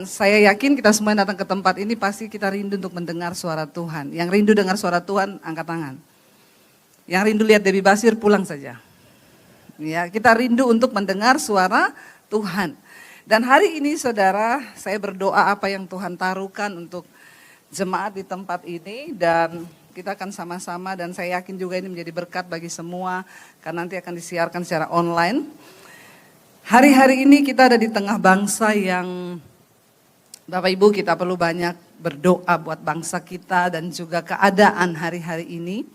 Saya yakin kita semua yang datang ke tempat ini pasti kita rindu untuk mendengar suara Tuhan. Yang rindu dengar suara Tuhan, angkat tangan. Yang rindu lihat Debbie Basir, pulang saja. Ya, kita rindu untuk mendengar suara Tuhan. Dan hari ini saudara, saya berdoa apa yang Tuhan taruhkan untuk jemaat di tempat ini. Dan kita akan sama-sama, dan saya yakin juga ini menjadi berkat bagi semua. Karena nanti akan disiarkan secara online. Hari-hari ini kita ada di tengah bangsa yang Bapak Ibu, kita perlu banyak berdoa buat bangsa kita dan juga keadaan hari-hari ini.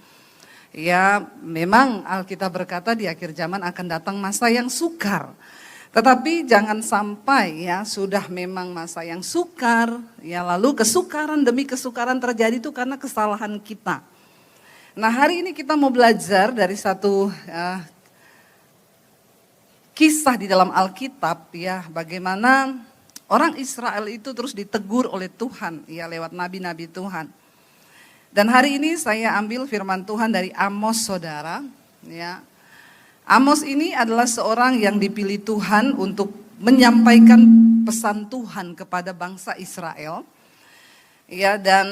Ya, memang Alkitab berkata di akhir zaman akan datang masa yang sukar. Tetapi jangan sampai ya sudah memang masa yang sukar, ya lalu kesukaran demi kesukaran terjadi itu karena kesalahan kita. Nah, hari ini kita mau belajar dari satu kisah di dalam Alkitab ya, bagaimana orang Israel itu terus ditegur oleh Tuhan, ya lewat nabi-nabi Tuhan. Dan hari ini saya ambil firman Tuhan dari Amos, saudara. Ya, Amos ini adalah seorang yang dipilih Tuhan untuk menyampaikan pesan Tuhan kepada bangsa Israel. Ya, dan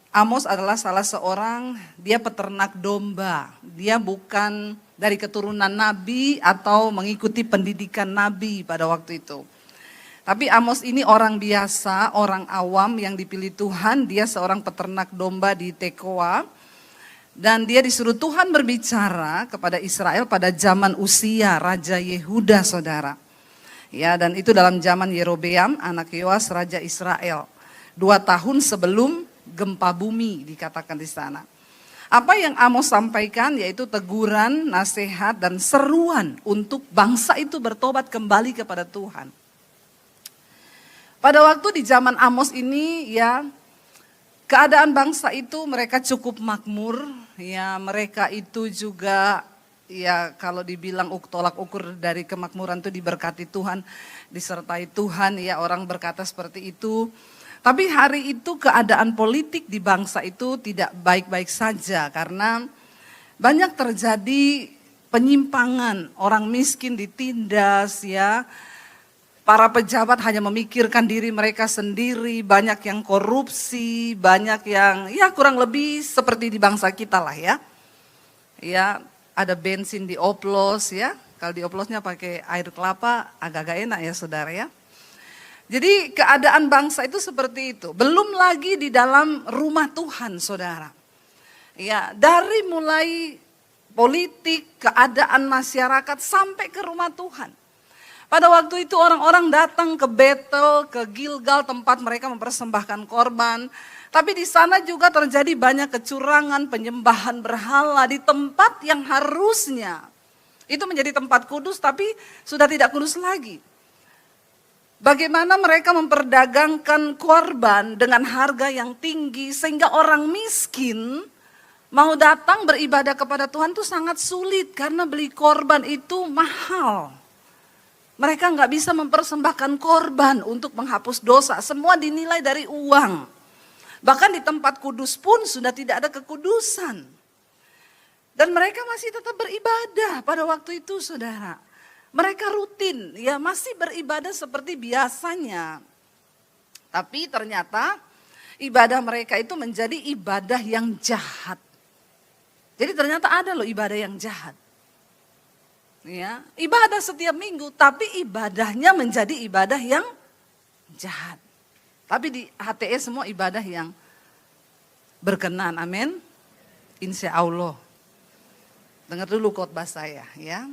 Amos adalah salah seorang, dia peternak domba. Dia bukan dari keturunan nabi atau mengikuti pendidikan nabi pada waktu itu. Tapi Amos ini orang biasa, orang awam yang dipilih Tuhan. Dia seorang peternak domba di Tekoa. Dan dia disuruh Tuhan berbicara kepada Israel pada zaman Usia, Raja Yehuda, saudara. Ya, dan itu dalam zaman Yerobeam, anak Yoas, Raja Israel. 2 tahun sebelum gempa bumi dikatakan di sana. Apa yang Amos sampaikan yaitu teguran, nasihat, dan seruan untuk bangsa itu bertobat kembali kepada Tuhan. Pada waktu di zaman Amos ini ya, keadaan bangsa itu mereka cukup makmur, ya mereka itu juga ya kalau dibilang tolak ukur dari kemakmuran itu diberkati Tuhan, disertai Tuhan, ya orang berkata seperti itu. Tapi hari itu keadaan politik di bangsa itu tidak baik-baik saja karena banyak terjadi penyimpangan, orang miskin ditindas ya. Para pejabat hanya memikirkan diri mereka sendiri, banyak yang korupsi, banyak yang ya kurang lebih seperti di bangsa kita lah ya. Ya, ada bensin dioplos ya, kalau dioplosnya pakai air kelapa agak-agak enak ya saudara ya. Jadi keadaan bangsa itu seperti itu, belum lagi di dalam rumah Tuhan saudara. Ya, dari mulai politik, keadaan masyarakat sampai ke rumah Tuhan. Pada waktu itu orang-orang datang ke Betel, ke Gilgal tempat mereka mempersembahkan korban. Tapi di sana juga terjadi banyak kecurangan, penyembahan berhala di tempat yang harusnya itu menjadi tempat kudus tapi sudah tidak kudus lagi. Bagaimana mereka memperdagangkan korban dengan harga yang tinggi sehingga orang miskin mau datang beribadah kepada Tuhan itu sangat sulit karena beli korban itu mahal. Mereka nggak bisa mempersembahkan korban untuk menghapus dosa, semua dinilai dari uang. Bahkan di tempat kudus pun sudah tidak ada kekudusan. Dan mereka masih tetap beribadah pada waktu itu saudara. Mereka rutin, ya masih beribadah seperti biasanya. Tapi ternyata ibadah mereka itu menjadi ibadah yang jahat. Jadi ternyata ada loh ibadah yang jahat. Ya, ibadah setiap minggu, tapi ibadahnya menjadi ibadah yang jahat. Tapi di HTS semua ibadah yang berkenan, amin. Insya Allah. Dengar dulu khotbah saya ya.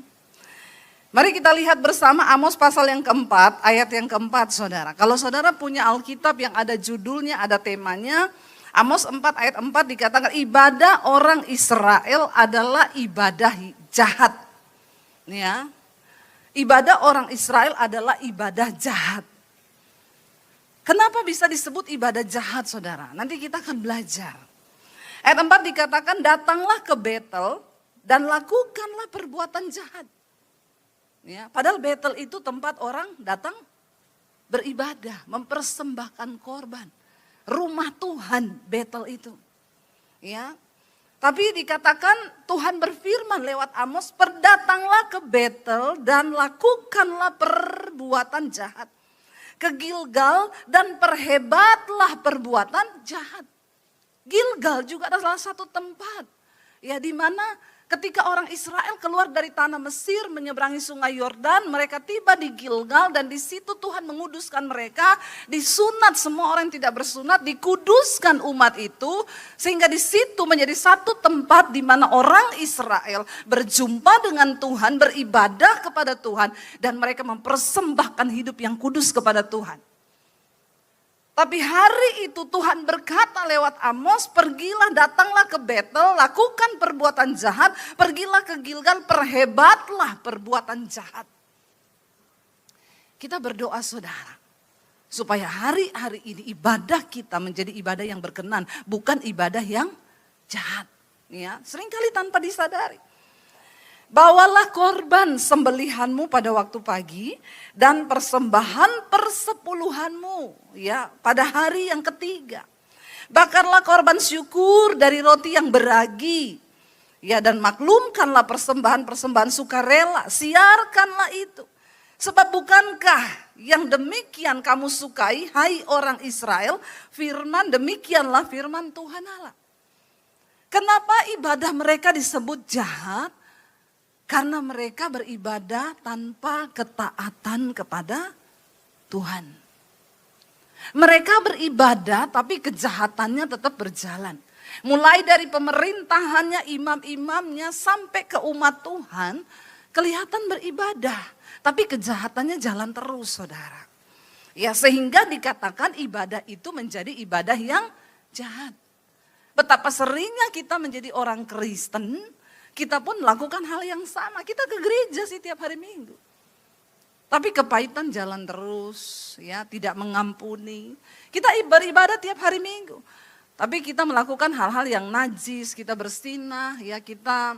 Mari kita lihat bersama Amos pasal yang keempat, ayat yang keempat saudara. Kalau saudara punya Alkitab yang ada judulnya, ada temanya, Amos 4 ayat 4 dikatakan ibadah orang Israel adalah ibadah jahat. Ya, ibadah orang Israel adalah ibadah jahat. Kenapa bisa disebut ibadah jahat saudara? Nanti kita akan belajar. Ayat 4 dikatakan datanglah ke Betel dan lakukanlah perbuatan jahat. Ya, padahal Betel itu tempat orang datang beribadah, mempersembahkan korban. Rumah Tuhan Betel itu. Ya. Tapi dikatakan Tuhan berfirman lewat Amos, "Berdatanglah ke Betel dan lakukanlah perbuatan jahat. ke Gilgal dan perhebatlah perbuatan jahat. Gilgal juga adalah salah satu tempat ya di mana ketika orang Israel keluar dari tanah Mesir menyeberangi sungai Yordan, mereka tiba di Gilgal dan di situ Tuhan menguduskan mereka, disunat semua orang yang tidak bersunat, dikuduskan umat itu sehingga di situ menjadi satu tempat di mana orang Israel berjumpa dengan Tuhan, beribadah kepada Tuhan dan mereka mempersembahkan hidup yang kudus kepada Tuhan. Tapi hari itu Tuhan berkata lewat Amos, pergilah, datanglah ke Betel, lakukan perbuatan jahat, pergilah ke Gilgal, perhebatlah perbuatan jahat. Kita berdoa saudara, supaya hari-hari ini ibadah kita menjadi ibadah yang berkenan, bukan ibadah yang jahat. Ya, seringkali tanpa disadari. Bawalah korban sembelihanmu pada waktu pagi dan persembahan persepuluhanmu ya pada hari yang ketiga. Bakarlah korban syukur dari roti yang beragi ya dan maklumkanlah persembahan-persembahan sukarela, siarkanlah itu. Sebab bukankah yang demikian kamu sukai hai orang Israel, demikianlah firman Tuhan Allah. Kenapa ibadah mereka disebut jahat? Karena mereka beribadah tanpa ketaatan kepada Tuhan. Mereka beribadah tapi kejahatannya tetap berjalan. Mulai dari pemerintahannya, imam-imamnya sampai ke umat Tuhan kelihatan beribadah. Tapi kejahatannya jalan terus saudara. Ya sehingga dikatakan ibadah itu menjadi ibadah yang jahat. Betapa seringnya kita menjadi orang Kristen. Kita pun melakukan hal yang sama. Kita ke gereja sih tiap hari Minggu. Tapi kepahitan jalan terus, ya, tidak mengampuni. Kita beribadah tiap hari Minggu. Tapi kita melakukan hal-hal yang najis, kita bersinah, ya, kita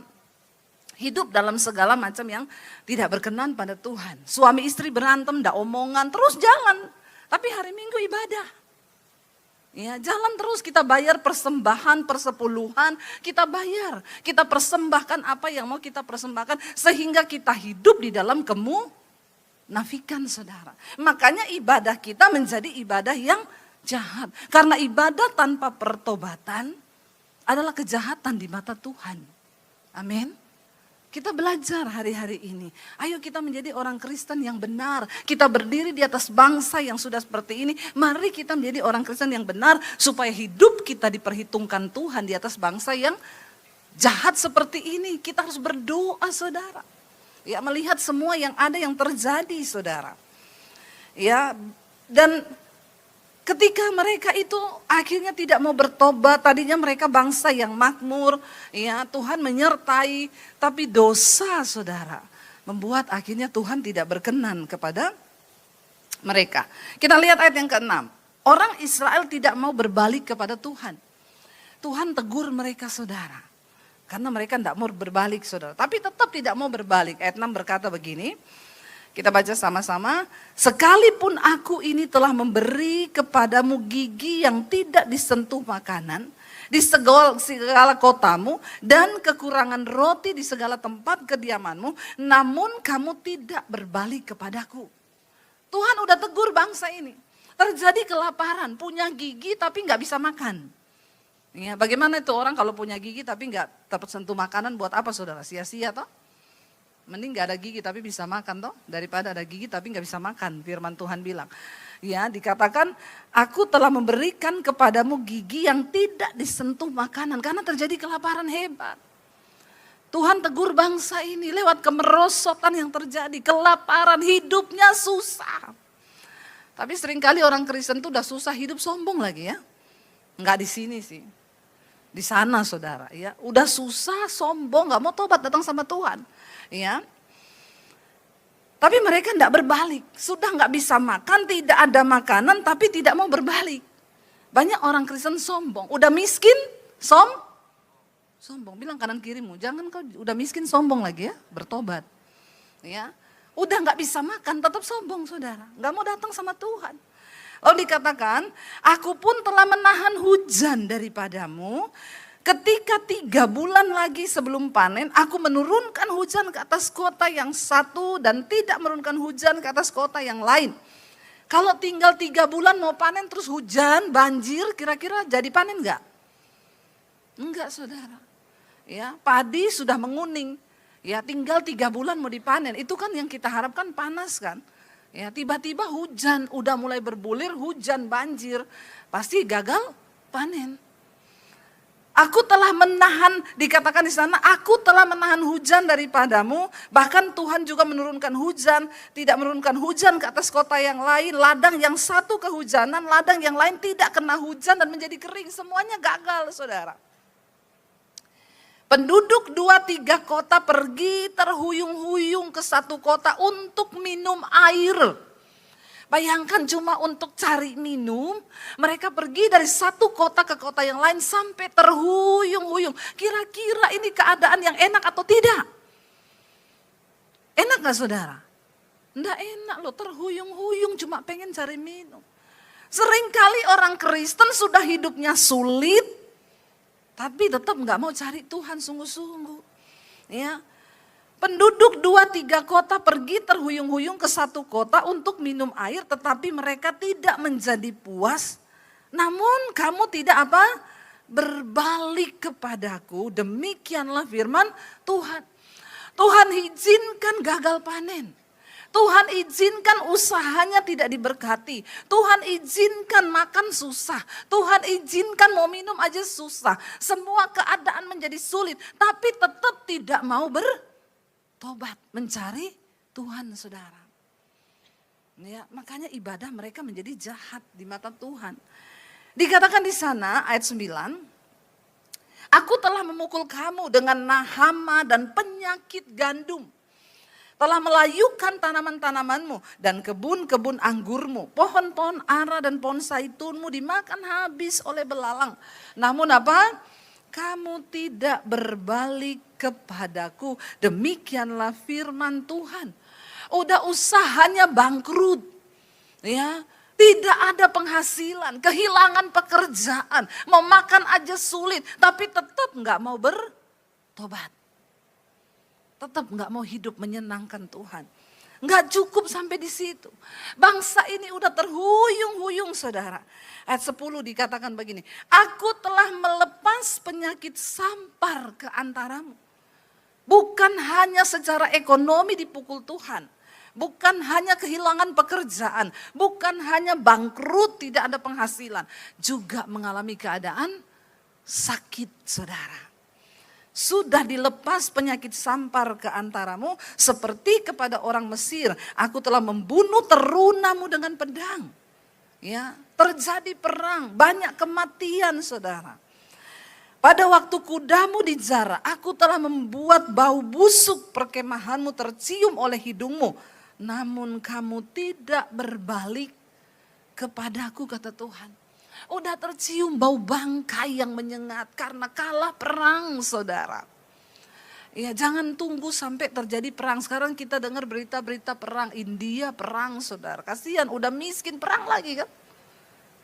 hidup dalam segala macam yang tidak berkenan pada Tuhan. Suami istri berantem, ndak omongan, terus jalan. Tapi hari Minggu ibadah. Ya, jalan terus kita bayar persembahan, persepuluhan, kita bayar. Kita persembahkan apa yang mau kita persembahkan sehingga kita hidup di dalam kemunafikan saudara. Makanya ibadah kita menjadi ibadah yang jahat. Karena ibadah tanpa pertobatan adalah kejahatan di mata Tuhan. Amin. Kita belajar hari-hari ini. Ayo kita menjadi orang Kristen yang benar. Kita berdiri di atas bangsa yang sudah seperti ini. Mari kita menjadi orang Kristen yang benar. Supaya hidup kita diperhitungkan Tuhan di atas bangsa yang jahat seperti ini. Kita harus berdoa saudara. Ya, melihat semua yang ada yang terjadi saudara. Ya, dan ketika mereka itu akhirnya tidak mau bertobat, tadinya mereka bangsa yang makmur, ya Tuhan menyertai, tapi dosa saudara membuat akhirnya Tuhan tidak berkenan kepada mereka. Kita lihat ayat yang ke-6, orang Israel tidak mau berbalik kepada Tuhan. Tuhan tegur mereka saudara, karena mereka tidak mau berbalik saudara, tapi tetap tidak mau berbalik. Ayat 6 berkata begini, kita baca sama-sama. Sekalipun aku ini telah memberi kepadamu gigi yang tidak disentuh makanan di segala kotamu dan kekurangan roti di segala tempat kediamanmu, namun kamu tidak berbalik kepadaku. Tuhan udah tegur bangsa ini. Terjadi kelaparan, punya gigi tapi nggak bisa makan. Ya, bagaimana itu orang kalau punya gigi tapi nggak tersentuh makanan, buat apa saudara? Sia-sia toh? Mending gak ada gigi tapi bisa makan toh, daripada ada gigi tapi gak bisa makan, firman Tuhan bilang. Ya, dikatakan aku telah memberikan kepadamu gigi yang tidak disentuh makanan karena terjadi kelaparan hebat. Tuhan tegur bangsa ini lewat kemerosotan yang terjadi, kelaparan, hidupnya susah. Tapi seringkali orang Kristen tuh udah susah hidup sombong lagi ya. Enggak di sini sih. Di sana saudara ya, udah susah sombong, gak mau tobat datang sama Tuhan. Ya, tapi mereka tidak berbalik, sudah nggak bisa makan, tidak ada makanan, tapi tidak mau berbalik. Banyak orang Kristen sombong, udah miskin, sombong. Bilang kanan kirimu, jangan kau udah miskin sombong lagi ya, bertobat. Ya, udah nggak bisa makan, tetap sombong saudara, nggak mau datang sama Tuhan. Lalu dikatakan, aku pun telah menahan hujan daripadamu. Ketika 3 bulan lagi sebelum panen, aku menurunkan hujan ke atas kota yang satu dan tidak menurunkan hujan ke atas kota yang lain. Kalau tinggal 3 bulan mau panen terus hujan, banjir, kira-kira jadi panen enggak? Enggak saudara. Ya, padi sudah menguning. Ya, tinggal 3 bulan mau dipanen. Itu kan yang kita harapkan panas kan. Ya, tiba-tiba hujan, udah mulai berbulir, hujan, banjir. Pasti gagal panen. Aku telah menahan, dikatakan di sana, aku telah menahan hujan daripadamu. Bahkan Tuhan juga menurunkan hujan, tidak menurunkan hujan ke atas kota yang lain. Ladang yang satu kehujanan, ladang yang lain tidak kena hujan dan menjadi kering. Semuanya gagal saudara. Penduduk 2-3 kota pergi terhuyung-huyung ke satu kota untuk minum air. Bayangkan cuma untuk cari minum, mereka pergi dari satu kota ke kota yang lain sampai terhuyung-huyung. Kira-kira ini keadaan yang enak atau tidak? Enak gak saudara? Enggak enak loh, terhuyung-huyung cuma pengen cari minum. Seringkali orang Kristen sudah hidupnya sulit, tapi tetap gak mau cari Tuhan sungguh-sungguh. Ya. Penduduk 2-3 kota pergi terhuyung-huyung ke satu kota untuk minum air, tetapi mereka tidak menjadi puas. Namun kamu tidak apa? Berbalik kepadaku, demikianlah firman Tuhan. Tuhan izinkan gagal panen. Tuhan izinkan usahanya tidak diberkati. Tuhan izinkan makan susah. Tuhan izinkan mau minum aja susah. Semua keadaan menjadi sulit, tapi tetap tidak mau bertobat, mencari Tuhan saudara. Ya, makanya ibadah mereka menjadi jahat di mata Tuhan. Dikatakan di sana ayat 9, aku telah memukul kamu dengan hama dan penyakit gandum. Telah melayukan tanaman-tanamanmu dan kebun-kebun anggurmu. Pohon-pohon ara dan pohon zaitunmu dimakan habis oleh belalang. Namun apa? Kamu tidak berbalik kepadaku. Demikianlah firman Tuhan. Udah usahanya bangkrut. Ya, tidak ada penghasilan, kehilangan pekerjaan, mau makan aja sulit, tapi tetap nggak mau bertobat. Tetap nggak mau hidup menyenangkan Tuhan. Nggak cukup sampai di situ. Bangsa ini udah terhuyung-huyung saudara. Ayat 10 dikatakan begini. Aku telah melepas penyakit sampar ke antaramu. Bukan hanya secara ekonomi dipukul Tuhan. Bukan hanya kehilangan pekerjaan. Bukan hanya bangkrut tidak ada penghasilan. Juga mengalami keadaan sakit saudara. Sudah dilepas penyakit sampar ke antaramu seperti kepada orang Mesir. Aku telah membunuh terunamu dengan pedang. Ya, terjadi perang, banyak kematian saudara. Pada waktu kudamu dijara, aku telah membuat bau busuk perkemahanmu tercium oleh hidungmu. Namun kamu tidak berbalik kepadaku kata Tuhan. Udah tercium bau bangkai yang menyengat karena kalah perang saudara. Ya jangan tunggu sampai terjadi perang. Sekarang kita dengar berita-berita perang. India perang saudara. Kasihan udah miskin perang lagi kan.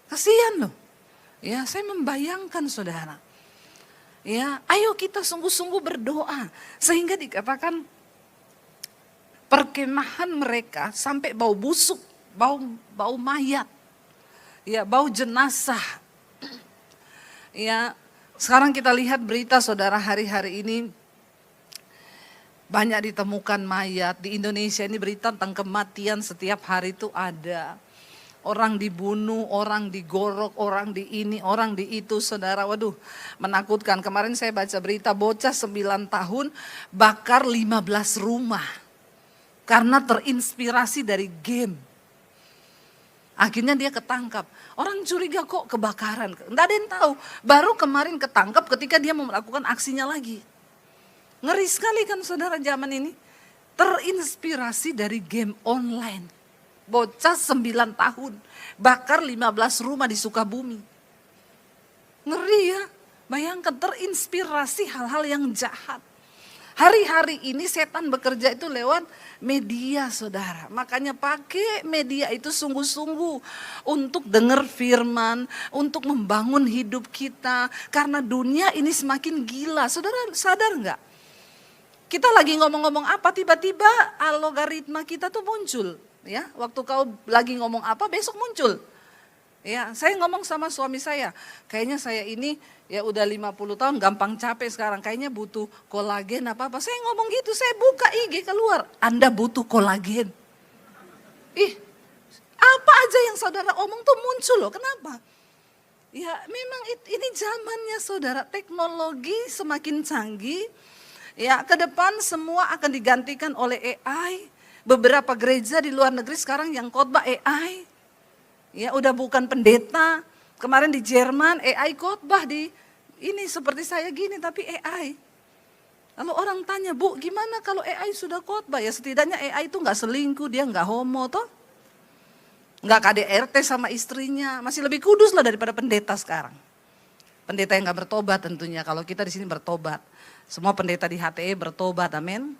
Kasihan loh. Ya saya membayangkan saudara. Ya ayo kita sungguh-sungguh berdoa. Sehingga dikatakan perkemahan mereka sampai bau busuk. Bau mayat. Ya, bau jenazah. Ya, sekarang kita lihat berita saudara hari-hari ini banyak ditemukan mayat. Di Indonesia ini berita tentang kematian setiap hari itu ada. Orang dibunuh, orang digorok, orang di ini, orang di itu saudara. Waduh, menakutkan. Kemarin saya baca berita bocah 9 tahun bakar 15 rumah. Karena terinspirasi dari game. Akhirnya dia ketangkap. Orang curiga kok kebakaran. Enggak ada yang tahu. Baru kemarin ketangkap ketika dia mau melakukan aksinya lagi. Ngeri sekali kan saudara zaman ini. Terinspirasi dari game online. Bocah 9 tahun. Bakar 15 rumah di Sukabumi. Ngeri ya. Bayangkan terinspirasi hal-hal yang jahat. Hari-hari ini setan bekerja itu lewat media saudara. Makanya pakai media itu sungguh-sungguh untuk dengar firman, untuk membangun hidup kita. Karena dunia ini semakin gila. Saudara sadar nggak? Kita lagi ngomong-ngomong apa tiba-tiba algoritma kita tuh muncul. Ya, waktu kau lagi ngomong apa besok muncul. Ya, saya ngomong sama suami saya, kayaknya saya ini ya udah 50 tahun gampang capek sekarang, kayaknya butuh kolagen apa-apa. Saya ngomong gitu, saya buka IG keluar, Anda butuh kolagen. Ih, apa aja yang saudara omong tuh muncul loh, kenapa? Ya memang ini zamannya saudara, teknologi semakin canggih. Ya ke depan semua akan digantikan oleh AI. Beberapa gereja di luar negeri sekarang yang khotbah AI. Ya udah bukan pendeta. Kemarin di Jerman AI khotbah di ini seperti saya gini tapi AI. Lalu orang tanya, Bu gimana kalau AI sudah khotbah? Ya setidaknya AI itu nggak selingkuh, dia nggak homo toh. Nggak KDRT sama istrinya, masih lebih kudus lah daripada pendeta sekarang. Pendeta yang nggak bertobat tentunya, kalau kita di sini bertobat. Semua pendeta di HTE bertobat, amin.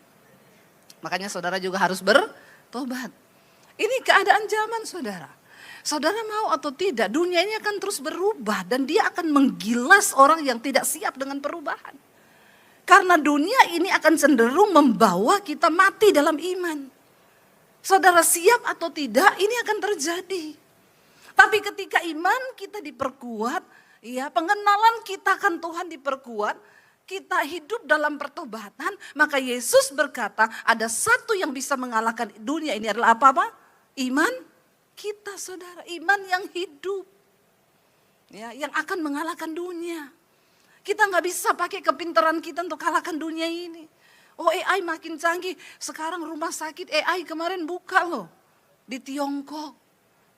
Makanya saudara juga harus bertobat. Ini keadaan zaman saudara. Saudara mau atau tidak, dunia ini akan terus berubah dan dia akan menggilas orang yang tidak siap dengan perubahan. Karena dunia ini akan cenderung membawa kita mati dalam iman. Saudara siap atau tidak, ini akan terjadi. Tapi ketika iman kita diperkuat, ya pengenalan kita akan Tuhan diperkuat, kita hidup dalam pertobatan, maka Yesus berkata ada satu yang bisa mengalahkan dunia ini adalah apa-apa? Iman kita saudara, iman yang hidup. Ya, yang akan mengalahkan dunia. Kita nggak bisa pakai kepintaran kita untuk kalahkan dunia ini. Oh AI makin canggih, sekarang rumah sakit AI kemarin buka loh di Tiongkok.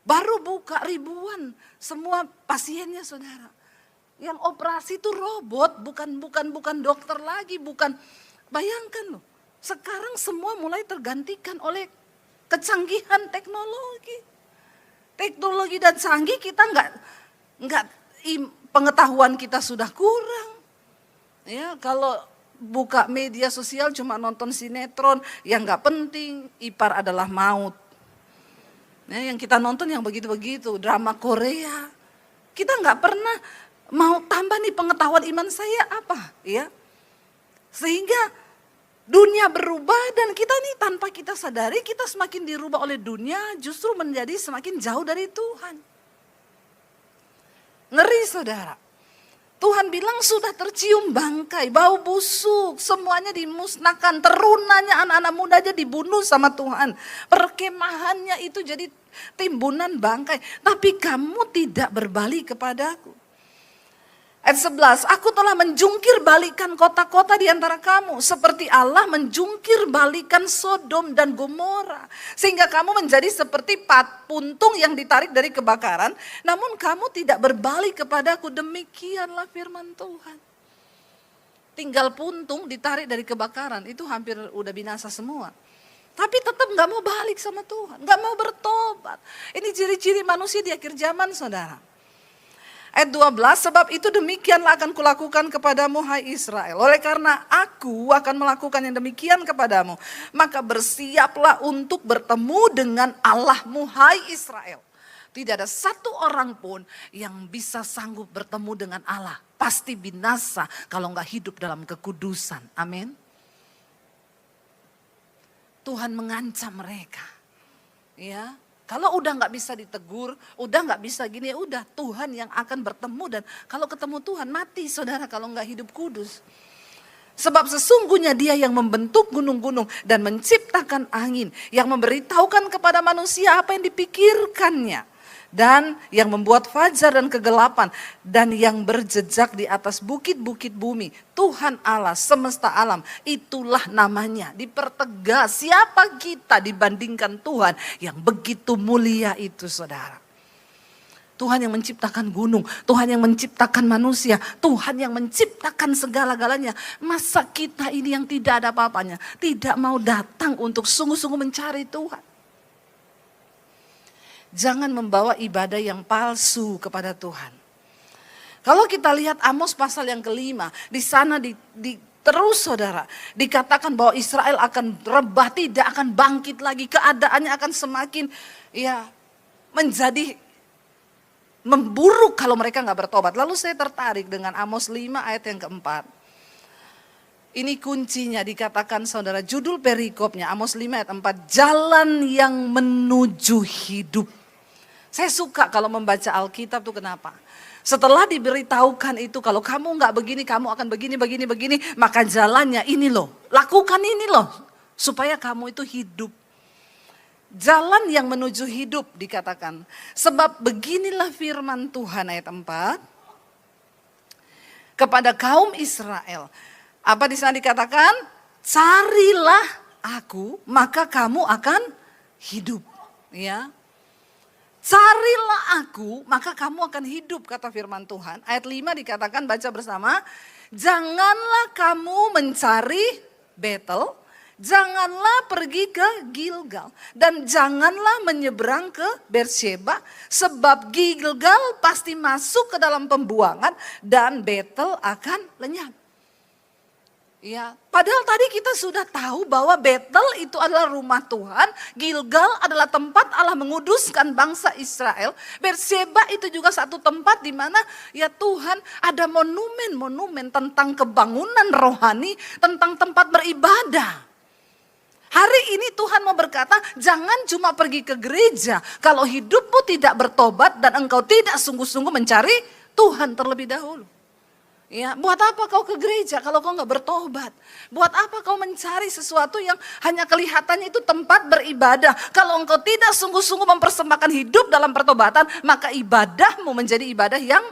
Baru buka ribuan semua pasiennya saudara. Yang operasi itu robot, bukan dokter lagi, bukan. Bayangkan loh, sekarang semua mulai tergantikan oleh kecanggihan teknologi. Teknologi dan canggih kita pengetahuan kita sudah kurang. Ya, kalau buka media sosial cuma nonton sinetron yang nggak penting, ipar adalah maut. Ya, yang kita nonton yang begitu-begitu, drama Korea. Kita nggak pernah mau tambah nih pengetahuan iman saya apa, ya? Sehingga dunia berubah dan kita nih tanpa kita sadari kita semakin dirubah oleh dunia, justru menjadi semakin jauh dari Tuhan. Ngeri saudara. Tuhan bilang sudah tercium bangkai, bau busuk, semuanya dimusnahkan. Terunanya anak-anak muda aja dibunuh sama Tuhan. Perkemahannya itu jadi timbunan bangkai. Tapi kamu tidak berbalik kepadaku. Ayat 11, aku telah menjungkir balikan kota-kota di antara kamu. Seperti Allah menjungkir balikan Sodom dan Gomora. Sehingga kamu menjadi seperti puntung yang ditarik dari kebakaran. Namun kamu tidak berbalik kepadaku. Demikianlah firman Tuhan. Tinggal puntung ditarik dari kebakaran. Itu hampir udah binasa semua. Tapi tetap gak mau balik sama Tuhan. Gak mau bertobat. Ini ciri-ciri manusia di akhir zaman saudara. Ayat 12, sebab itu demikianlah akan kulakukan kepadamu hai Israel. Oleh karena aku akan melakukan yang demikian kepadamu. Maka bersiaplah untuk bertemu dengan Allahmu hai Israel. Tidak ada satu orang pun yang bisa sanggup bertemu dengan Allah. Pasti binasa kalau enggak hidup dalam kekudusan. Amin. Tuhan mengancam mereka. Ya. Kalau udah nggak bisa ditegur, udah nggak bisa gini, ya udah Tuhan yang akan bertemu dan kalau ketemu Tuhan mati saudara kalau nggak hidup kudus. Sebab sesungguhnya Dia yang membentuk gunung-gunung dan menciptakan angin, yang memberitahukan kepada manusia apa yang dipikirkannya. Dan yang membuat fajar dan kegelapan dan yang berjejak di atas bukit-bukit bumi. Tuhan Allah semesta alam, itulah namanya. Dipertegas siapa kita dibandingkan Tuhan yang begitu mulia itu saudara. Tuhan yang menciptakan gunung, Tuhan yang menciptakan manusia, Tuhan yang menciptakan segala-galanya. Masa kita ini yang tidak ada apa-apanya, tidak mau datang untuk sungguh-sungguh mencari Tuhan. Jangan membawa ibadah yang palsu kepada Tuhan. Kalau kita lihat Amos pasal yang kelima, di sana terus saudara, dikatakan bahwa Israel akan rebah, tidak akan bangkit lagi, keadaannya akan semakin menjadi memburuk kalau mereka nggak bertobat. Lalu saya tertarik dengan Amos 5 ayat yang keempat. Ini kuncinya dikatakan saudara, judul perikopnya Amos 5 ayat 4, jalan yang menuju hidup. Saya suka kalau membaca Alkitab tuh kenapa? Setelah diberitahukan itu kalau kamu nggak begini kamu akan begini, maka jalannya ini loh, lakukan ini loh supaya kamu itu hidup. Jalan yang menuju hidup dikatakan. Sebab beginilah firman Tuhan ayat 4 kepada kaum Israel. Apa di sana dikatakan? Carilah aku, maka kamu akan hidup. Ya, carilah aku, maka kamu akan hidup, kata firman Tuhan. Ayat 5 dikatakan, baca bersama. Janganlah kamu mencari Betel, janganlah pergi ke Gilgal, dan janganlah menyeberang ke Beersheba, sebab Gilgal pasti masuk ke dalam pembuangan dan Betel akan lenyap. Ya, padahal tadi kita sudah tahu bahwa Betel itu adalah rumah Tuhan, Gilgal adalah tempat Allah menguduskan bangsa Israel, Beersheba itu juga satu tempat di mana ya Tuhan ada monumen-monumen tentang kebangunan rohani, tentang tempat beribadah. Hari ini Tuhan mau berkata, jangan cuma pergi ke gereja kalau hidupmu tidak bertobat dan engkau tidak sungguh-sungguh mencari Tuhan terlebih dahulu. Ya, buat apa kau ke gereja kalau kau nggak bertobat? Buat apa kau mencari sesuatu yang hanya kelihatannya itu tempat beribadah? Kalau engkau tidak sungguh-sungguh mempersembahkan hidup dalam pertobatan, maka ibadahmu menjadi ibadah yang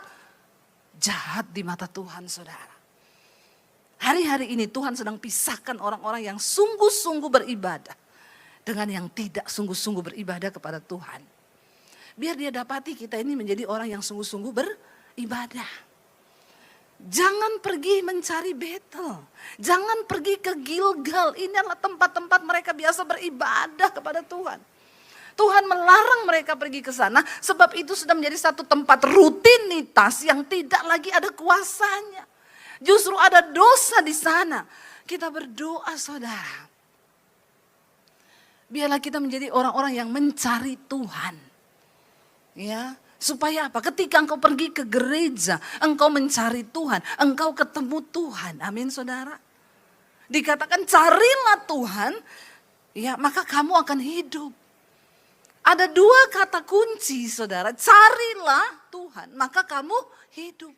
jahat di mata Tuhan, saudara. Hari-hari ini Tuhan sedang pisahkan orang-orang yang sungguh-sungguh beribadah dengan yang tidak sungguh-sungguh beribadah kepada Tuhan. Biar dia dapati kita ini menjadi orang yang sungguh-sungguh beribadah. Jangan pergi mencari Betel. Jangan pergi ke Gilgal. Ini adalah tempat-tempat mereka biasa beribadah kepada Tuhan. Tuhan melarang mereka pergi ke sana sebab itu sudah menjadi satu tempat rutinitas yang tidak lagi ada kuasanya. Justru ada dosa di sana. Kita berdoa, saudara. Biarlah kita menjadi orang-orang yang mencari Tuhan. Ya. Supaya apa? Ketika engkau pergi ke gereja, engkau mencari Tuhan, engkau ketemu Tuhan. Amin, saudara. Dikatakan carilah Tuhan, ya maka kamu akan hidup. Ada dua kata kunci, saudara. Carilah Tuhan, maka kamu hidup.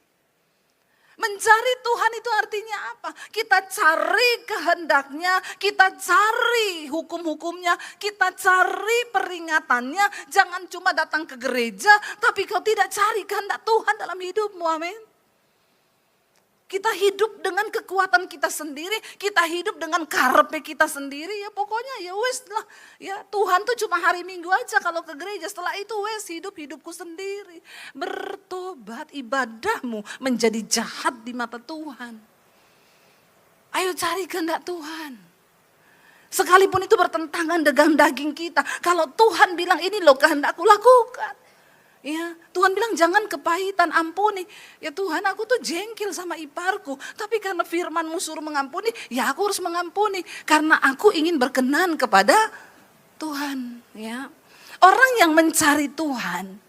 Mencari Tuhan itu artinya apa? Kita cari kehendaknya, kita cari hukum-hukumnya, kita cari peringatannya. Jangan cuma datang ke gereja, tapi kau tidak cari kehendak Tuhan dalam hidupmu, amin. Kita hidup dengan kekuatan kita sendiri, kita hidup dengan karepe kita sendiri, ya pokoknya ya wes lah. Ya Tuhan tuh cuma hari Minggu aja kalau ke gereja, setelah itu wes hidupku sendiri. Bertobat, ibadahmu menjadi jahat di mata Tuhan. Ayo cari kehendak Tuhan. Sekalipun itu bertentangan dengan daging kita, kalau Tuhan bilang ini loh kehendakku, lakukan. Ya, Tuhan bilang jangan kepahitan, ampuni. Ya Tuhan, aku tuh jengkel sama iparku, tapi karena firman-Mu suruh mengampuni, ya aku harus mengampuni karena aku ingin berkenan kepada Tuhan, ya. Orang yang mencari Tuhan,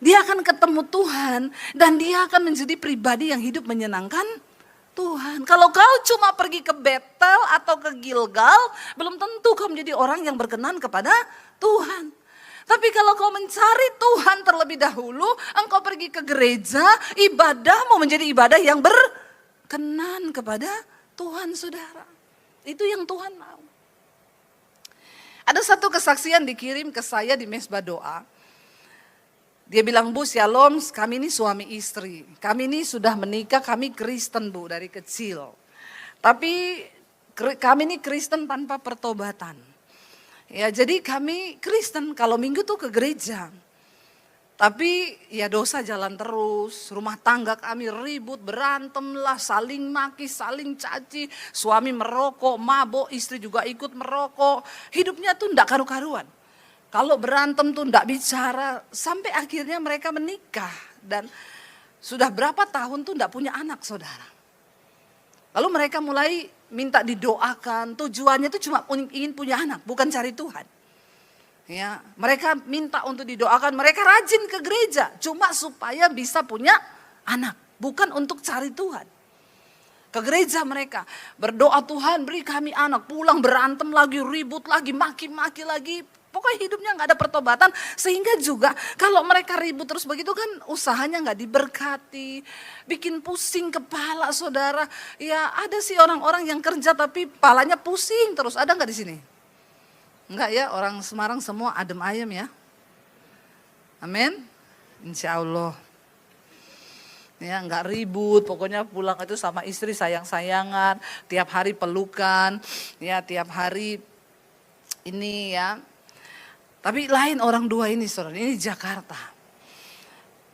dia akan ketemu Tuhan dan dia akan menjadi pribadi yang hidup menyenangkan Tuhan. Kalau kau cuma pergi ke Betel atau ke Gilgal, belum tentu kau menjadi orang yang berkenan kepada Tuhan. Tapi kalau kau mencari Tuhan terlebih dahulu, engkau pergi ke gereja, ibadahmu menjadi ibadah yang berkenan kepada Tuhan, saudara. Itu yang Tuhan mau. Ada satu kesaksian dikirim ke saya di mesbah doa. Dia bilang, Bu, shalom, kami ini suami istri. Kami ini sudah menikah, kami Kristen, Bu, dari kecil. Tapi kami ini Kristen tanpa pertobatan. Ya, jadi kami Kristen kalau Minggu tuh ke gereja. Tapi ya dosa jalan terus, rumah tangga kami ribut, berantem lah, saling maki, saling caci. Suami merokok, mabok, istri juga ikut merokok. Hidupnya tuh enggak karu-karuan. Kalau berantem tuh enggak bicara, sampai akhirnya mereka menikah. Dan sudah berapa tahun tuh enggak punya anak, saudara. Lalu mereka mulai minta didoakan, tujuannya itu cuma ingin punya anak, bukan cari Tuhan. Ya, mereka minta untuk didoakan, mereka rajin ke gereja, cuma supaya bisa punya anak, bukan untuk cari Tuhan. ke gereja mereka. Berdoa, Tuhan beri kami anak. Pulang berantem lagi, ribut lagi, maki-maki lagi. Pokoknya hidupnya gak ada pertobatan. Sehingga juga kalau mereka ribut terus begitu kan usahanya gak diberkati. Bikin pusing kepala saudara. Ya ada sih orang-orang yang kerja tapi kepalanya pusing terus. Ada gak di sini? Enggak ya, orang Semarang semua adem ayem ya. Amin. Insya Allah. Ya nggak ribut, pokoknya pulang itu sama istri sayang-sayangan, tiap hari pelukan, ya tiap hari ini ya. Tapi lain orang dua ini saudara, ini Jakarta.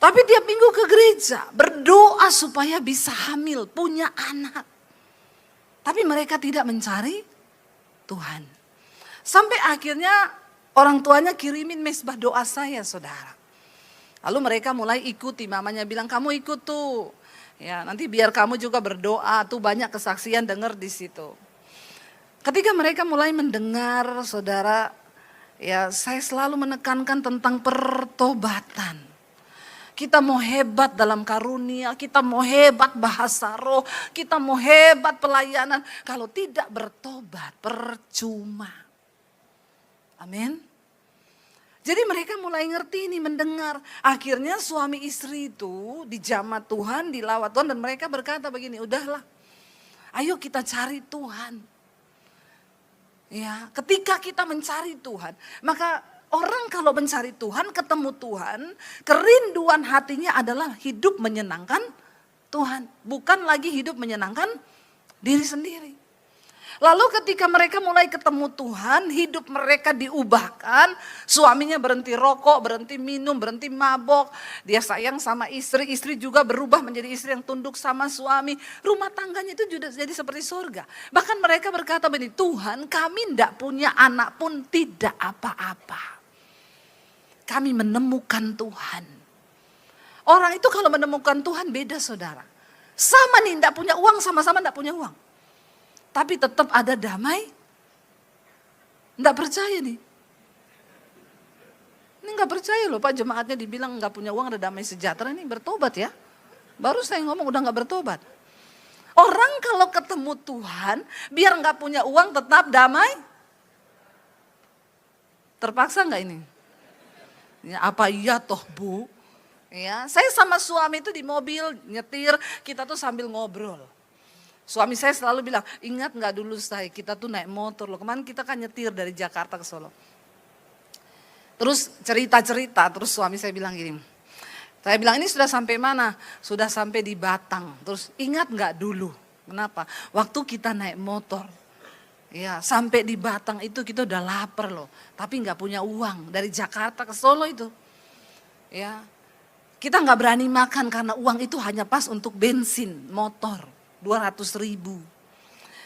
Tapi tiap minggu ke gereja, berdoa supaya bisa hamil, punya anak. Tapi mereka tidak mencari Tuhan. Sampai akhirnya orang tuanya kirimin mesbah doa saya saudara. Lalu mereka mulai ikuti, mamanya bilang kamu ikut tuh. Ya, nanti biar kamu juga berdoa, tuh banyak kesaksian dengar di situ. Ketika mereka mulai mendengar, saudara, ya saya selalu menekankan tentang pertobatan. Kita mau hebat dalam karunia, kita mau hebat bahasa roh, kita mau hebat pelayanan. Kalau tidak bertobat, percuma. Amin. Jadi mereka mulai ngerti ini, mendengar. Akhirnya suami istri itu dijamah Tuhan, dilawat Tuhan. Dan mereka berkata begini, udahlah ayo kita cari Tuhan. Ya, ketika kita mencari Tuhan, maka orang kalau mencari Tuhan, ketemu Tuhan, kerinduan hatinya adalah hidup menyenangkan Tuhan. Bukan lagi hidup menyenangkan diri sendiri. Lalu ketika mereka mulai ketemu Tuhan, hidup mereka diubahkan. Suaminya berhenti rokok, berhenti minum, berhenti mabok. Dia sayang sama istri, istri juga berubah menjadi istri yang tunduk sama suami. Rumah tangganya itu juga jadi seperti surga. Bahkan mereka berkata begini, Tuhan kami tidak punya anak pun tidak apa-apa. Kami menemukan Tuhan. Orang itu kalau menemukan Tuhan beda saudara. Sama nih tidak punya uang, sama-sama tidak punya uang. Tapi tetap ada damai. Enggak percaya nih. Ini enggak percaya loh Pak, jemaatnya dibilang enggak punya uang ada damai sejahtera, ini bertobat ya. Baru saya ngomong udah enggak bertobat. Orang kalau ketemu Tuhan, biar enggak punya uang tetap damai. Terpaksa enggak ini? Ya, apa iya toh Bu? Ya, saya sama suami itu di mobil nyetir, kita tuh sambil ngobrol. Suami saya selalu bilang, ingat gak dulu saya, kita tuh naik motor loh. Kemarin kita kan nyetir dari Jakarta ke Solo. Terus cerita-cerita, terus suami saya bilang gini. Saya bilang ini sudah sampai mana? Sudah sampai di Batang. Terus ingat gak dulu? Kenapa? Waktu kita naik motor. Ya sampai di Batang itu kita udah lapar loh. Tapi gak punya uang dari Jakarta ke Solo itu. Ya, kita gak berani makan karena uang itu hanya pas untuk bensin motor. 200.000.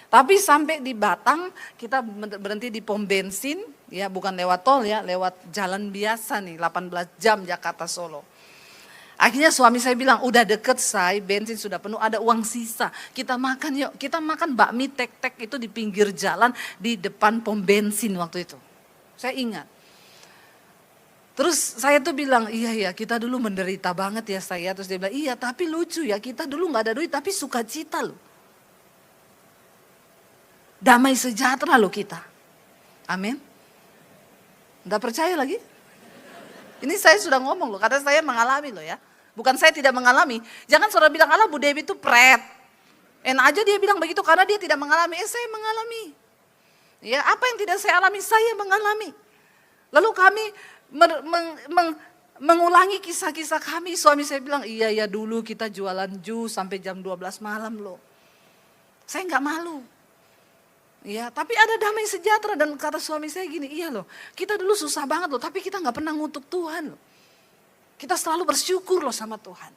Tapi sampai di Batang kita berhenti di pom bensin, ya bukan lewat tol ya, lewat jalan biasa nih 18 jam Jakarta Solo. Akhirnya suami saya bilang udah deket say, bensin sudah penuh, ada uang sisa. Kita makan yuk, kita makan bakmi tek-tek itu di pinggir jalan di depan pom bensin waktu itu. Saya ingat. Terus saya tuh bilang, iya kita dulu menderita banget ya saya. Terus dia bilang, iya tapi lucu ya kita dulu gak ada duit tapi sukacita loh. Damai sejahtera loh kita. Amin. Gak percaya lagi? Ini saya sudah ngomong loh, karena saya mengalami loh ya. Bukan saya tidak mengalami. Jangan saudara bilang, Allah Bu Dewi itu pret. Enak aja dia bilang begitu karena dia tidak mengalami. Saya mengalami. Ya, apa yang tidak saya alami, saya mengalami. Lalu kami mengulangi kisah-kisah kami. Suami saya bilang, iya ya dulu kita jualan jus sampai jam 12 malam loh. Saya nggak malu. Ya, tapi ada damai sejahtera dan kata suami saya gini, iya loh, kita dulu susah banget loh, tapi kita nggak pernah ngutuk Tuhan loh. Kita selalu bersyukur loh sama Tuhan.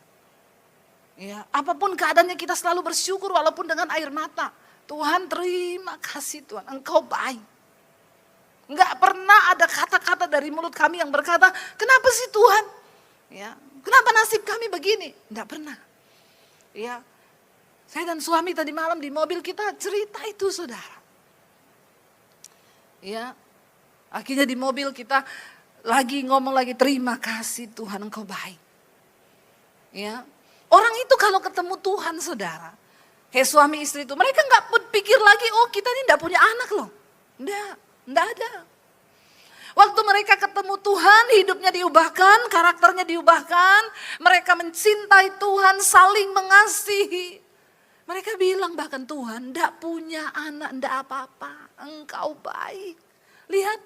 Ya, apapun keadaannya kita selalu bersyukur walaupun dengan air mata. Tuhan terima kasih Tuhan, Engkau baik. Enggak pernah ada kata-kata dari mulut kami yang berkata, kenapa sih Tuhan? Ya, kenapa nasib kami begini? Enggak pernah. Ya, saya dan suami tadi malam di mobil kita cerita itu saudara. Ya, akhirnya di mobil kita lagi ngomong lagi, terima kasih Tuhan Engkau baik. Ya, orang itu kalau ketemu Tuhan saudara, Kayak suami istri itu, mereka nggak pikir lagi, oh kita ini nggak punya anak loh. Nggak ada. Waktu mereka ketemu Tuhan, hidupnya diubahkan, karakternya diubahkan. Mereka mencintai Tuhan, saling mengasihi. Mereka bilang bahkan, Tuhan ndak punya anak, ndak apa-apa, Engkau baik. Lihat,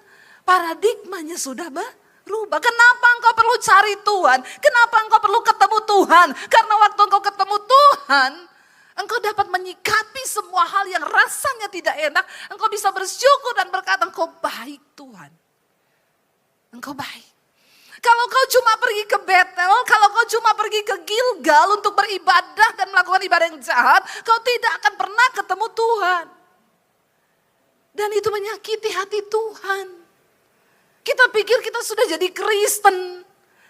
paradigmanya sudah berubah. Kenapa engkau perlu cari Tuhan? Kenapa engkau perlu ketemu Tuhan? Karena waktu engkau ketemu Tuhan, engkau dapat menyikapi semua hal yang rasanya tidak enak. Engkau bisa bersyukur dan berkata, Engkau baik Tuhan. Engkau baik. Kalau kau cuma pergi ke Betel, kalau kau cuma pergi ke Gilgal untuk beribadah dan melakukan ibadah yang jahat, kau tidak akan pernah ketemu Tuhan. Dan itu menyakiti hati Tuhan. Kita pikir kita sudah jadi Kristen,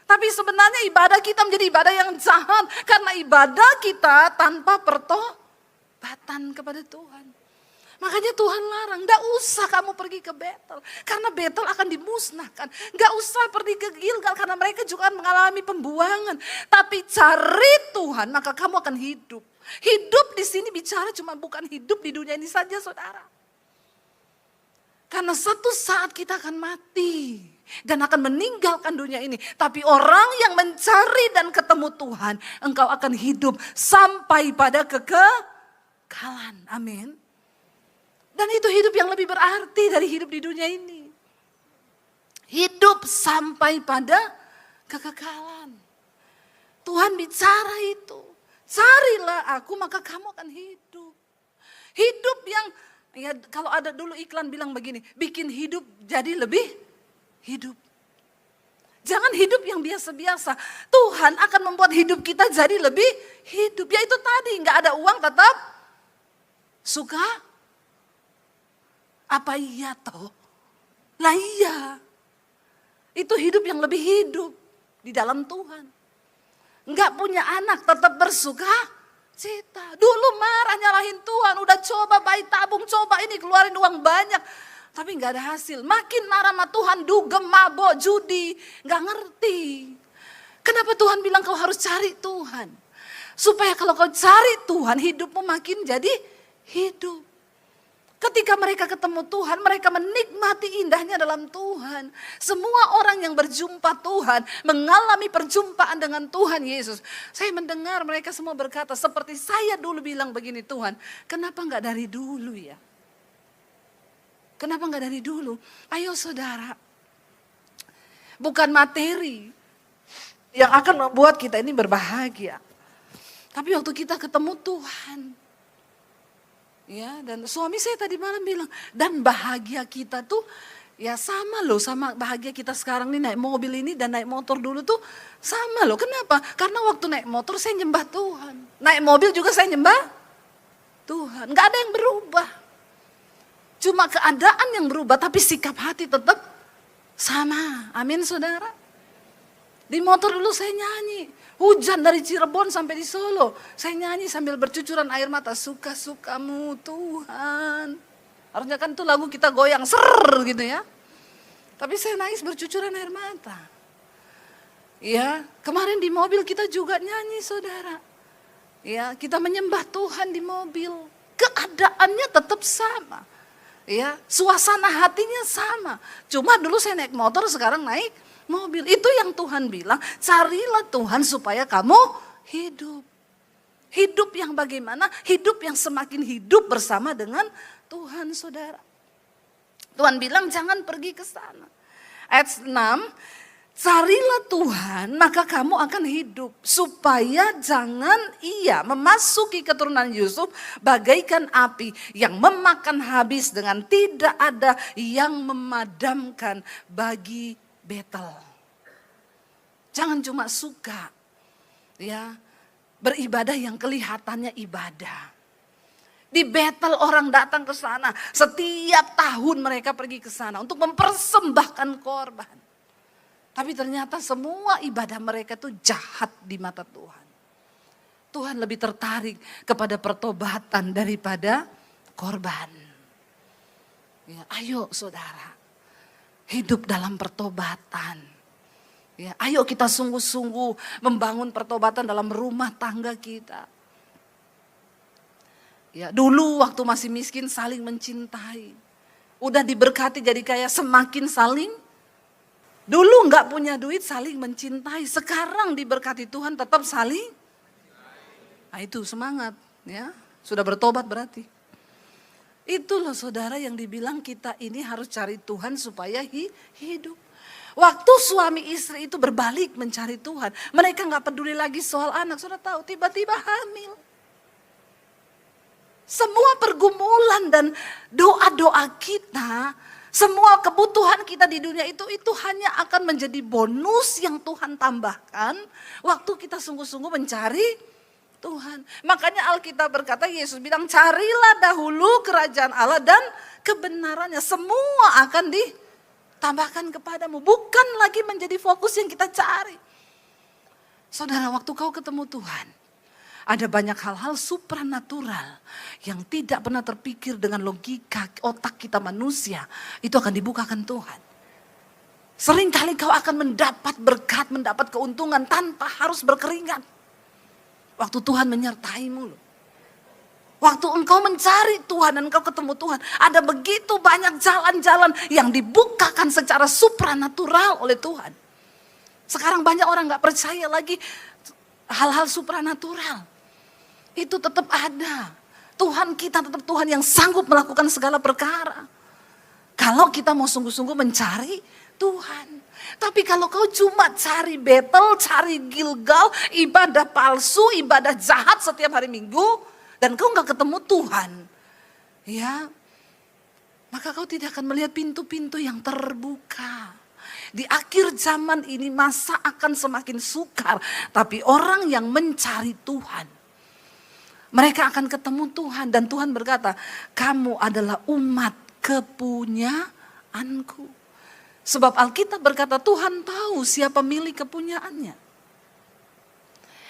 tapi sebenarnya ibadah kita menjadi ibadah yang jahat. Karena ibadah kita tanpa pertobatan kepada Tuhan. Makanya Tuhan larang, gak usah kamu pergi ke Betel. Karena Betel akan dimusnahkan. Gak usah pergi ke Gilgal karena mereka juga akan mengalami pembuangan. Tapi cari Tuhan maka kamu akan hidup. Hidup di sini bicara cuma bukan hidup di dunia ini saja saudara. Karena satu saat kita akan mati. Dan akan meninggalkan dunia ini. Tapi orang yang mencari dan ketemu Tuhan, engkau akan hidup sampai pada kekekalan. Amin. Dan itu hidup yang lebih berarti dari hidup di dunia ini. Hidup sampai pada kekekalan. Tuhan bicara itu. Carilah aku maka kamu akan hidup. Hidup yang, ya kalau ada dulu iklan bilang begini, bikin hidup jadi lebih hidup. Jangan hidup yang biasa-biasa. Tuhan akan membuat hidup kita jadi lebih hidup. Ya itu tadi, gak ada uang tetap suka. Apa iya toh? Lah iya. Itu hidup yang lebih hidup di dalam Tuhan. Enggak punya anak tetap bersuka cita. Dulu marah nyalahin Tuhan, udah coba bayi tabung, coba ini keluarin uang banyak. Tapi enggak ada hasil. Makin marah sama Tuhan, dugem, mabok, judi. Enggak ngerti. Kenapa Tuhan bilang kau harus cari Tuhan? Supaya kalau kau cari Tuhan, hidupmu makin jadi hidup. Ketika mereka ketemu Tuhan, mereka menikmati indahnya dalam Tuhan. Semua orang yang berjumpa Tuhan, mengalami perjumpaan dengan Tuhan Yesus. Saya mendengar mereka semua berkata, seperti saya dulu bilang begini, Tuhan, kenapa enggak dari dulu ya? Kenapa enggak dari dulu? Ayo saudara, bukan materi yang akan membuat kita ini berbahagia. Tapi waktu kita ketemu Tuhan, ya, dan suami saya tadi malam bilang, dan bahagia kita tuh ya sama loh sama bahagia kita sekarang nih naik mobil ini dan naik motor dulu tuh sama loh. Kenapa? Karena waktu naik motor saya nyembah Tuhan. Naik mobil juga saya nyembah Tuhan. Gak ada yang berubah. Cuma keadaan yang berubah tapi sikap hati tetap sama. Amin saudara. Di motor dulu saya nyanyi. Hujan dari Cirebon sampai di Solo. Saya nyanyi sambil bercucuran air mata. Suka-sukamu Tuhan. Harusnya kan tuh lagu kita goyang ser gitu ya. Tapi saya nangis bercucuran air mata. Ya, kemarin di mobil kita juga nyanyi saudara. Ya, kita menyembah Tuhan di mobil. Keadaannya tetap sama. Ya, suasana hatinya sama. Cuma dulu saya naik motor, sekarang naik mobil. Itu yang Tuhan bilang, carilah Tuhan supaya kamu hidup. Hidup yang bagaimana? Hidup yang semakin hidup bersama dengan Tuhan saudara. Tuhan bilang jangan pergi ke sana. Ayat 6, carilah Tuhan maka kamu akan hidup. Supaya jangan ia memasuki keturunan Yusuf bagaikan api yang memakan habis dengan tidak ada yang memadamkan bagi Betel. Jangan cuma suka ya beribadah yang kelihatannya ibadah. Di Betel orang datang ke sana, setiap tahun mereka pergi ke sana untuk mempersembahkan korban. Tapi ternyata semua ibadah mereka itu jahat di mata Tuhan. Tuhan lebih tertarik kepada pertobatan daripada korban. Ya, ayo saudara. Hidup dalam pertobatan. Ya, ayo kita sungguh-sungguh membangun pertobatan dalam rumah tangga kita. Ya, dulu waktu masih miskin saling mencintai. Udah diberkati jadi kaya semakin saling. Dulu nggak punya duit saling mencintai. Sekarang diberkati Tuhan tetap saling. Nah itu semangat ya. Sudah bertobat berarti. Itu loh saudara yang dibilang kita ini harus cari Tuhan supaya hidup. Waktu suami istri itu berbalik mencari Tuhan. Mereka nggak peduli lagi soal anak. Sudah tahu tiba-tiba hamil. Semua pergumulan dan doa-doa kita, semua kebutuhan kita di dunia itu hanya akan menjadi bonus yang Tuhan tambahkan waktu kita sungguh-sungguh mencari Tuhan. Makanya Alkitab berkata, Yesus bilang carilah dahulu kerajaan Allah dan kebenarannya. Semua akan ditambahkan kepadamu. Bukan lagi menjadi fokus yang kita cari. Saudara, waktu kau ketemu Tuhan, ada banyak hal-hal supranatural yang tidak pernah terpikir dengan logika otak kita manusia. Itu akan dibukakan Tuhan. Seringkali kau akan mendapat berkat, mendapat keuntungan tanpa harus berkeringat. Waktu Tuhan menyertaimu loh. Waktu engkau mencari Tuhan dan engkau ketemu Tuhan. Ada begitu banyak jalan-jalan yang dibukakan secara supranatural oleh Tuhan. Sekarang banyak orang gak percaya lagi hal-hal supranatural. Itu tetap ada. Tuhan kita tetap Tuhan yang sanggup melakukan segala perkara. Kalau kita mau sungguh-sungguh mencari Tuhan. Tapi kalau kau cuma cari Betel, cari Gilgal, ibadah palsu, ibadah jahat setiap hari Minggu, dan kau gak ketemu Tuhan, ya, maka kau tidak akan melihat pintu-pintu yang terbuka. Di akhir zaman ini masa akan semakin sukar, tapi orang yang mencari Tuhan, mereka akan ketemu Tuhan dan Tuhan berkata, kamu adalah umat kepunyaanku. Sebab Alkitab berkata Tuhan tahu siapa milik kepunyaannya.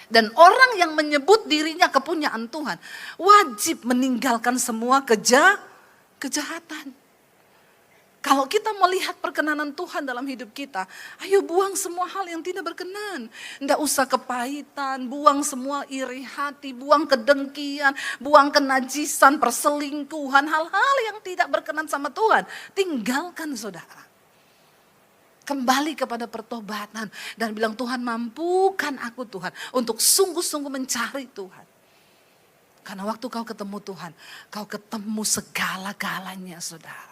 Dan orang yang menyebut dirinya kepunyaan Tuhan wajib meninggalkan semua kejahatan. Kalau kita melihat perkenanan Tuhan dalam hidup kita, ayo buang semua hal yang tidak berkenan. Tidak usah kepahitan, buang semua iri hati, buang kedengkian, buang kenajisan, perselingkuhan, hal-hal yang tidak berkenan sama Tuhan. Tinggalkan saudara. Kembali kepada pertobatan dan bilang Tuhan mampukan aku Tuhan untuk sungguh-sungguh mencari Tuhan. Karena waktu kau ketemu Tuhan, kau ketemu segala-galanya saudara.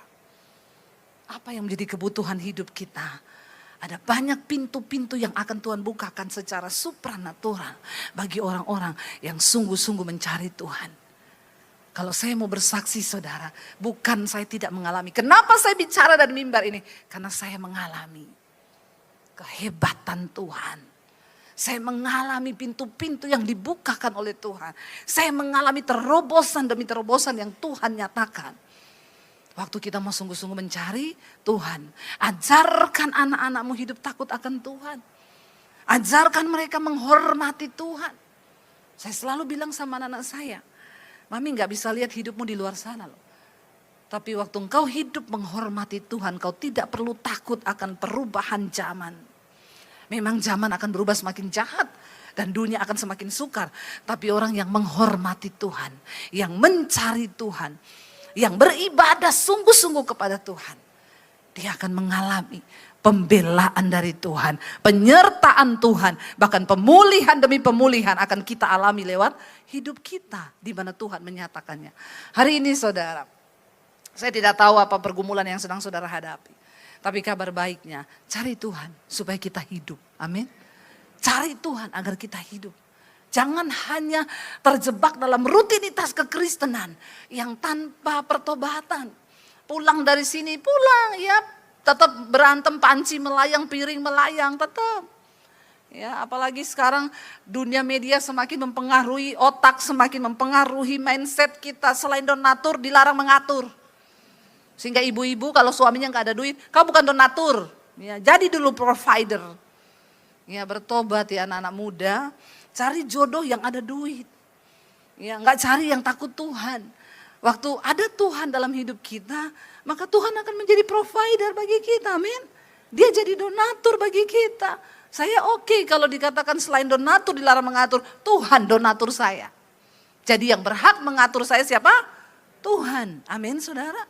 Apa yang menjadi kebutuhan hidup kita? Ada banyak pintu-pintu yang akan Tuhan bukakan secara supranatural bagi orang-orang yang sungguh-sungguh mencari Tuhan. Kalau saya mau bersaksi saudara, bukan saya tidak mengalami. Kenapa saya bicara dari mimbar ini? Karena saya mengalami kehebatan Tuhan. Saya mengalami pintu-pintu yang dibukakan oleh Tuhan. Saya mengalami terobosan demi terobosan yang Tuhan nyatakan. Waktu kita mau sungguh-sungguh mencari Tuhan. Ajarkan anak-anakmu hidup takut akan Tuhan. Ajarkan mereka menghormati Tuhan. Saya selalu bilang sama anak-anak saya, Mami gak bisa lihat hidupmu di luar sana loh. Tapi waktu engkau hidup menghormati Tuhan, kau tidak perlu takut akan perubahan zaman. Memang zaman akan berubah semakin jahat. Dan dunia akan semakin sukar. Tapi orang yang menghormati Tuhan, yang mencari Tuhan, yang beribadah sungguh-sungguh kepada Tuhan, dia akan mengalami pembelaan dari Tuhan, penyertaan Tuhan, bahkan pemulihan demi pemulihan akan kita alami lewat hidup kita di mana Tuhan menyatakannya. Hari ini saudara, saya tidak tahu apa pergumulan yang sedang saudara hadapi, tapi kabar baiknya cari Tuhan supaya kita hidup. Amin. Cari Tuhan agar kita hidup. Jangan hanya terjebak dalam rutinitas kekristenan yang tanpa pertobatan. Pulang dari sini, pulang ya tetap berantem, panci melayang, piring melayang, tetap. Ya, apalagi sekarang dunia media semakin mempengaruhi otak, semakin mempengaruhi mindset kita. Selain donatur, dilarang mengatur. Sehingga ibu-ibu kalau suaminya nggak ada duit, kau bukan donatur. Ya, jadi dulu provider. Ya, bertobat ya anak-anak muda. Cari jodoh yang ada duit. Ya, enggak cari yang takut Tuhan. Waktu ada Tuhan dalam hidup kita, maka Tuhan akan menjadi provider bagi kita, amin. Dia jadi donatur bagi kita. Saya oke kalau dikatakan selain donatur dilarang mengatur, Tuhan donatur saya. Jadi yang berhak mengatur saya siapa? Tuhan. Amin saudara.